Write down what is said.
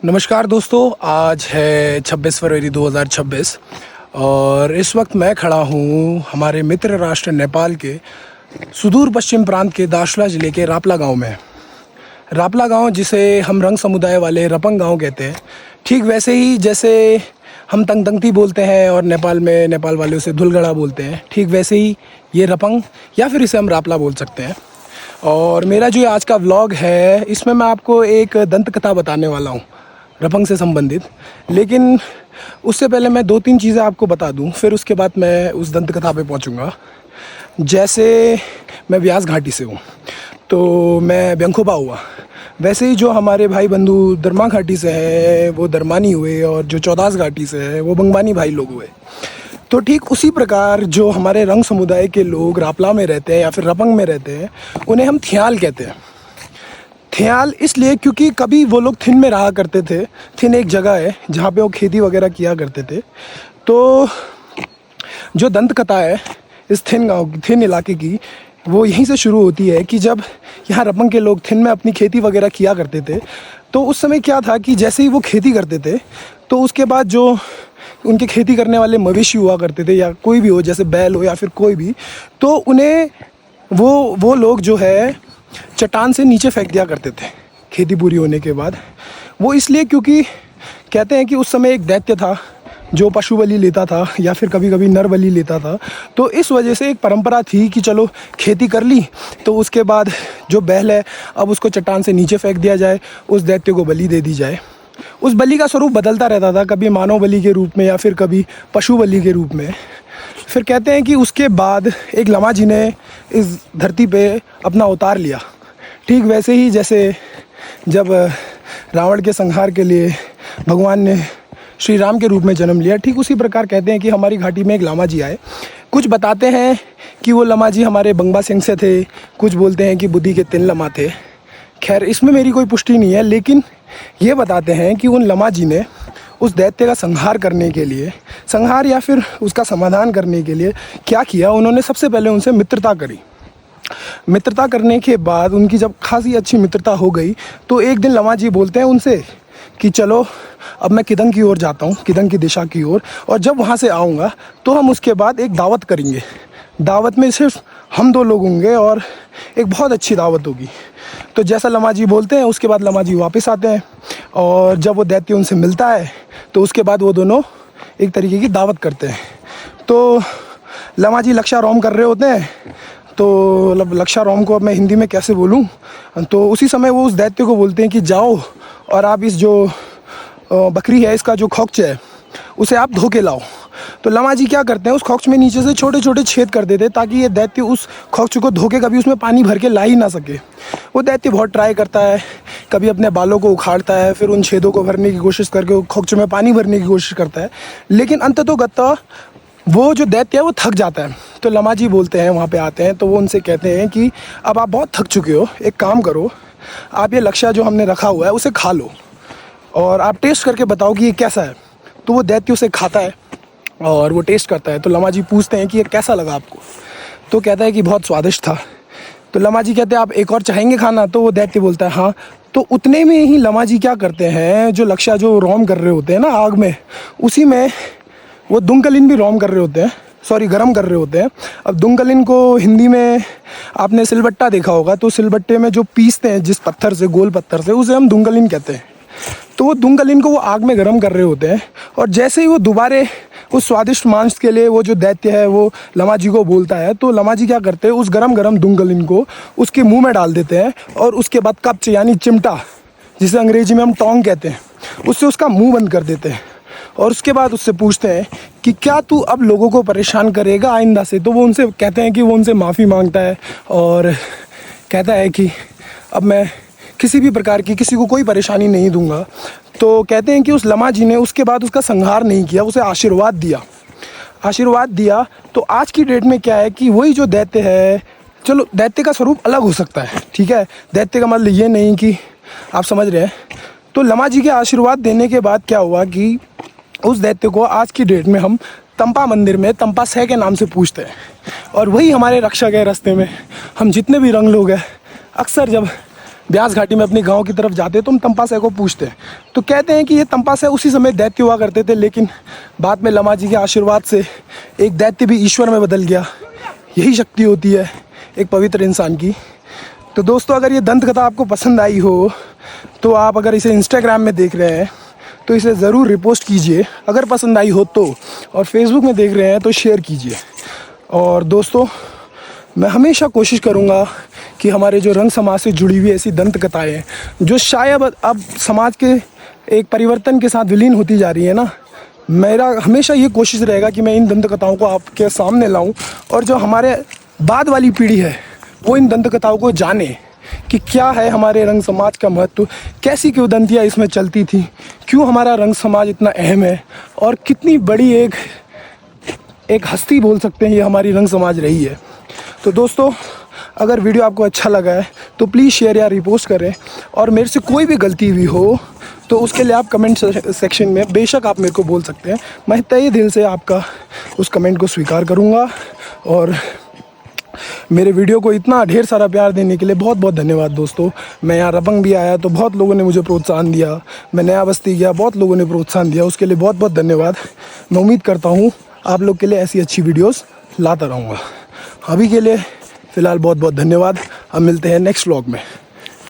नमस्कार दोस्तों, आज है 26 फरवरी 2026 और इस वक्त मैं खड़ा हूँ हमारे मित्र राष्ट्र नेपाल के सुदूर पश्चिम प्रांत के दार्चुला ज़िले के रापला गांव में। रापला गांव जिसे हम रंग समुदाय वाले रपंग गांव कहते हैं, ठीक वैसे ही जैसे हम तंगतंगती बोलते हैं और नेपाल में नेपाल वाले उसे धुलगड़ा बोलते हैं, ठीक वैसे ही ये रपंग या फिर इसे हम रापला बोल सकते हैं। और मेरा जो आज का व्लॉग है, इसमें मैं आपको एक दंत कथा बताने वाला हूँ रपंग से संबंधित। लेकिन उससे पहले मैं 2-3 चीज़ें आपको बता दूं, फिर उसके बाद मैं उस दंत कथा पे पहुंचूंगा। जैसे मैं व्यास घाटी से हूँ तो मैं ब्यंखोबा हुआ, वैसे ही जो हमारे भाई बंधु दरमा घाटी से हैं वो दरमानी हुए, और जो चौदास घाटी से है वो बंगबानी भाई लोग हुए। तो ठीक उसी प्रकार जो हमारे रंग समुदाय के लोग रापला में रहते हैं या फिर रपंग में रहते हैं, उन्हें हम थियाल कहते हैं। थियाल इसलिए क्योंकि कभी वो लोग थिन में रहा करते थे। थिन एक जगह है जहाँ पे वो खेती वगैरह किया करते थे। तो जो दंत कथा है इस थिन इलाके की, वो यहीं से शुरू होती है कि जब यहाँ रपंग के लोग थिन में अपनी खेती वगैरह किया करते थे, तो उस समय क्या था कि जैसे ही वो खेती करते थे तो उसके बाद जो उनके खेती करने वाले मवेशी हुआ करते थे या कोई भी हो, जैसे बैल हो या फिर कोई भी, तो उन्हें वो लोग जो है चट्टान से नीचे फेंक दिया करते थे खेती पूरी होने के बाद। वो इसलिए क्योंकि कहते हैं कि उस समय एक दैत्य था जो पशु बलि लेता था या फिर कभी कभी नर बलि लेता था। तो इस वजह से एक परंपरा थी कि चलो खेती कर ली तो उसके बाद जो बैल है अब उसको चट्टान से नीचे फेंक दिया जाए, उस दैत्य को बलि दे दी जाए। उस बलि का स्वरूप बदलता रहता था, कभी मानव बलि के रूप में या फिर कभी पशु बलि के रूप में। फिर कहते हैं कि उसके बाद एक लमा जी ने इस धरती पे अपना अवतार लिया। ठीक वैसे ही जैसे जब रावण के संहार के लिए भगवान ने श्री राम के रूप में जन्म लिया, ठीक उसी प्रकार कहते हैं कि हमारी घाटी में एक लामा जी आए। कुछ बताते हैं कि वो लामा जी हमारे बंगबा सिंह से थे, कुछ बोलते हैं कि बुद्धि के 3 लमा थे। खैर इसमें मेरी कोई पुष्टि नहीं है, लेकिन ये बताते हैं कि उन लमा जी ने उस दैत्य का संहार करने के लिए, संहार या फिर उसका समाधान करने के लिए क्या किया, उन्होंने सबसे पहले उनसे मित्रता करी। मित्रता करने के बाद उनकी जब खासी अच्छी मित्रता हो गई तो एक दिन लमा जी बोलते हैं उनसे कि चलो अब मैं किदंग की ओर जाता हूँ, किदंग की दिशा की ओर, और जब वहाँ से आऊँगा तो हम उसके बाद एक दावत करेंगे। दावत में सिर्फ हम 2 लोग होंगे और एक बहुत अच्छी दावत होगी। तो जैसा लमा जी बोलते हैं उसके बाद लमा जी वापस आते हैं, और जब वो दैत्य उनसे मिलता है तो उसके बाद वो दोनों एक तरीके की दावत करते हैं। तो लमा जी लक्षारोम कर रहे होते हैं, तो लक्षारोम को अब मैं हिंदी में कैसे बोलूं, तो उसी समय वो उस दैत्य को बोलते हैं कि जाओ और आप इस जो बकरी है इसका जो खोक्च है उसे आप धो के लाओ। तो लमा जी क्या करते हैं, उस खोक्च में नीचे से छोटे छोटे छेद कर देते हैं ताकि ये दैत्य उस खोक्च को धो के कभी उसमें पानी भर के ला ही ना सके। वो दैत्य बहुत ट्राई करता है, कभी अपने बालों को उखाड़ता है, फिर उन छेदों को भरने की कोशिश करके खोक्च में पानी भरने की कोशिश करता है, लेकिन अंततोगत्वा वो जो दैत्य है वो थक जाता है। तो लमा जी बोलते हैं, वहाँ पे आते हैं तो वो उनसे कहते हैं कि अब आप बहुत थक चुके हो, एक काम करो, आप ये लक्ष्य जो हमने रखा हुआ है उसे खा लो और आप टेस्ट करके बताओ कि ये कैसा है। तो वो दैत्य उसे खाता है और वो टेस्ट करता है। तो लमा जी पूछते हैं कि ये कैसा लगा आपको, तो कहता है कि बहुत स्वादिष्ट था। तो लमा जी कहते हैं आप एक और चाहेंगे खाना, तो वो दैत्य बोलता है हाँ। तो उतने में ही लमा जी क्या करते हैं, जो लक्ष्य जो रोम कर रहे होते हैं ना आग में, उसी में वो दुंगलिन भी रोम कर रहे होते हैं, सॉरी गरम कर रहे होते हैं। अब दुंगलिन को हिंदी में आपने सिलबट्टा देखा होगा, तो सिलबट्टे में जो पीसते हैं जिस पत्थर से, गोल पत्थर से, उसे हम दुंगलिन कहते हैं। तो वो दुंगलिन को वो आग में गरम कर रहे होते हैं, और जैसे ही वो दोबारे उस स्वादिष्ट मांस के लिए वो जो दैत्य है वो लमा जी को बोलता है, तो लमा जी क्या करते हैं, उस गरम गरम दुंगलिन को उसके मुंह में डाल देते हैं, और उसके बाद कब्ज यानी चिमटा, जिसे अंग्रेजी में हम टोंग कहते हैं, उससे उसका मुंह बंद कर देते हैं। और उसके बाद उससे पूछते हैं कि क्या तू अब लोगों को परेशान करेगा आइंदा से। तो वो उनसे कहते हैं कि वो उनसे माफ़ी मांगता है और कहता है कि अब मैं किसी भी प्रकार की किसी को कोई परेशानी नहीं दूंगा। तो कहते हैं कि उस लमा जी ने उसके बाद उसका संहार नहीं किया, उसे आशीर्वाद दिया। तो आज की डेट में क्या है कि वही जो दैत्य है, चलो दैत्य का स्वरूप अलग हो सकता है, ठीक है, दैत्य का मतलब ये नहीं कि आप समझ रहे हैं। तो लमा जी के आशीर्वाद देने के बाद क्या हुआ कि उस दैत्य को आज की डेट में हम तंपा मंदिर में तंपा सह के नाम से पूछते हैं, और वही हमारे रक्षक है। रास्ते में हम जितने भी रंग लोग हैं, अक्सर जब ब्यास घाटी में अपने गांव की तरफ जाते तो हम तंपासय को पूछते हैं, तो कहते हैं कि ये तंपासय उसी समय दैत्य हुआ करते थे, लेकिन बाद में लमा जी के आशीर्वाद से एक दैत्य भी ईश्वर में बदल गया। यही शक्ति होती है एक पवित्र इंसान की। तो दोस्तों, अगर ये दंत कथा आपको पसंद आई हो तो आप अगर इसे इंस्टाग्राम में देख रहे हैं तो इसे ज़रूर रिपोस्ट कीजिए अगर पसंद आई हो तो, और फेसबुक में देख रहे हैं तो शेयर कीजिए। और दोस्तों, मैं हमेशा कोशिश करूँगा कि हमारे जो रंग समाज से जुड़ी हुई ऐसी दंत कथाएँ जो शायद अब समाज के एक परिवर्तन के साथ विलीन होती जा रही है ना, मेरा हमेशा ये कोशिश रहेगा कि मैं इन दंत कथाओं को आपके सामने लाऊं और जो हमारे बाद वाली पीढ़ी है वो इन दंत कथाओं को जाने कि क्या है हमारे रंग समाज का महत्व, कैसी किंवदंतियाँ इसमें चलती थी, क्यों हमारा रंग समाज इतना अहम है और कितनी बड़ी एक हस्ती बोल सकते हैं ये हमारी रंग समाज रही है। तो दोस्तों, अगर वीडियो आपको अच्छा लगा है तो प्लीज़ शेयर या रिपोस्ट करें, और मेरे से कोई भी गलती हुई हो तो उसके लिए आप कमेंट सेक्शन में बेशक आप मेरे को बोल सकते हैं। मैं तहे दिल से आपका उस कमेंट को स्वीकार करूँगा। और मेरे वीडियो को इतना ढेर सारा प्यार देने के लिए बहुत बहुत धन्यवाद दोस्तों। मैं यहाँ रबंग भी आया तो बहुत लोगों ने मुझे प्रोत्साहन दिया, मैं नया बस्ती गया बहुत लोगों ने प्रोत्साहन दिया, उसके लिए बहुत बहुत धन्यवाद। मैं उम्मीद करता हूँ आप लोग के लिए ऐसी अच्छी वीडियोस लाता रहूँगा। अभी के लिए फ़िलहाल बहुत बहुत धन्यवाद। अब मिलते हैं नेक्स्ट व्लॉग में।